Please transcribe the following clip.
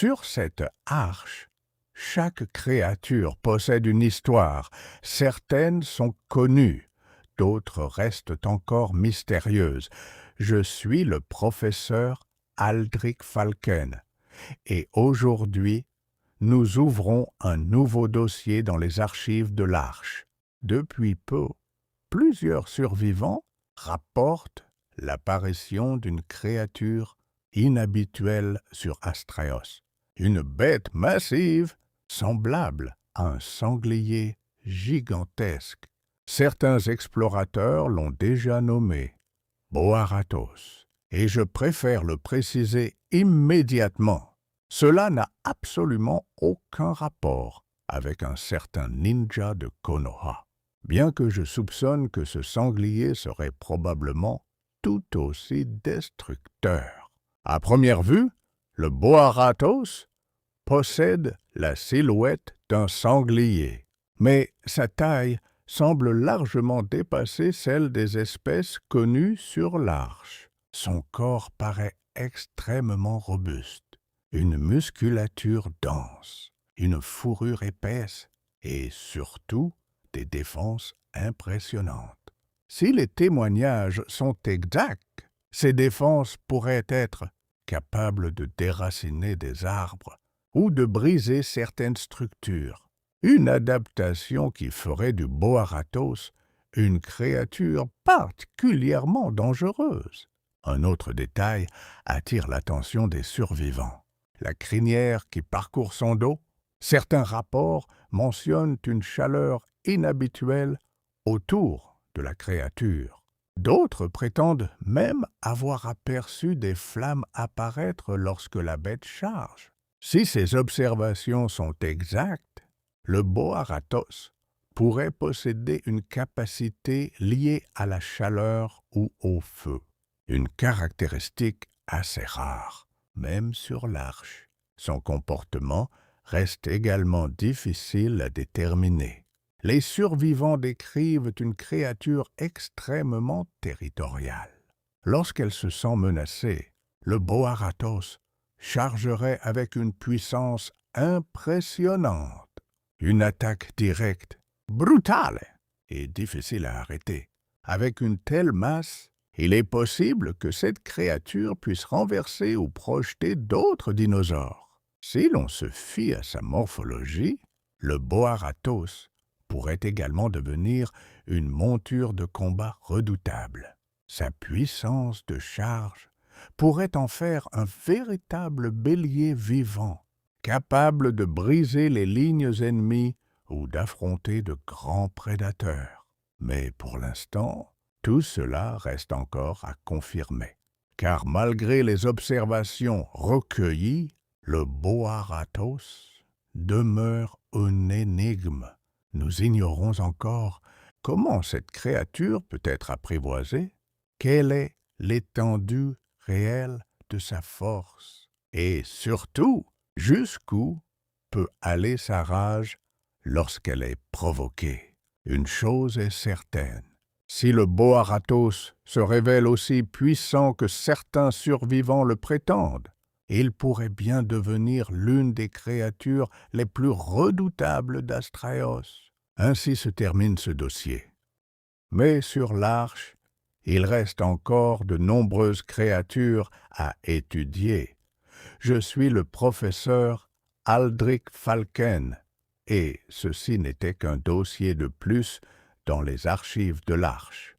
Sur cette arche, chaque créature possède une histoire. Certaines sont connues, d'autres restent encore mystérieuses. Je suis le professeur Aldrich Falken et aujourd'hui, nous ouvrons un nouveau dossier dans les archives de l'Arche. Depuis peu, plusieurs survivants rapportent l'apparition d'une créature inhabituelle sur Astraeos. Une bête massive, semblable à un sanglier gigantesque. Certains explorateurs l'ont déjà nommé Boaratos, et je préfère le préciser immédiatement. Cela n'a absolument aucun rapport avec un certain ninja de Konoha, bien que je soupçonne que ce sanglier serait probablement tout aussi destructeur. À première vue, le Boaratos possède la silhouette d'un sanglier, mais sa taille semble largement dépasser celle des espèces connues sur l'Arche. Son corps paraît extrêmement robuste, une musculature dense, une fourrure épaisse et surtout des défenses impressionnantes. Si les témoignages sont exacts, ces défenses pourraient être capables de déraciner des arbres ou de briser certaines structures. Une adaptation qui ferait du Boaratos une créature particulièrement dangereuse. Un autre détail attire l'attention des survivants. La crinière qui parcourt son dos. Certains rapports mentionnent une chaleur inhabituelle autour de la créature. D'autres prétendent même avoir aperçu des flammes apparaître lorsque la bête charge. Si ces observations sont exactes, le Boaratos pourrait posséder une capacité liée à la chaleur ou au feu, une caractéristique assez rare, même sur l'Arche. Son comportement reste également difficile à déterminer. Les survivants décrivent une créature extrêmement territoriale. Lorsqu'elle se sent menacée, le Boaratos chargerait avec une puissance impressionnante. Une attaque directe, brutale et difficile à arrêter. Avec une telle masse, il est possible que cette créature puisse renverser ou projeter d'autres dinosaures. Si l'on se fie à sa morphologie, le Boaratos pourrait également devenir une monture de combat redoutable. Sa puissance de charge pourrait en faire un véritable bélier vivant, capable de briser les lignes ennemies ou d'affronter de grands prédateurs. Mais pour l'instant, tout cela reste encore à confirmer. Car malgré les observations recueillies, le Boaratos demeure une énigme. Nous ignorons encore comment cette créature peut être apprivoisée, quelle est l'étendue réelle de sa force, et surtout, jusqu'où peut aller sa rage lorsqu'elle est provoquée. Une chose est certaine, si le Boaratos se révèle aussi puissant que certains survivants le prétendent, il pourrait bien devenir l'une des créatures les plus redoutables d'Astraeos. Ainsi se termine ce dossier. Mais sur l'Arche, il reste encore de nombreuses créatures à étudier. Je suis le professeur Aldrich Falken, et ceci n'était qu'un dossier de plus dans les archives de l'Arche.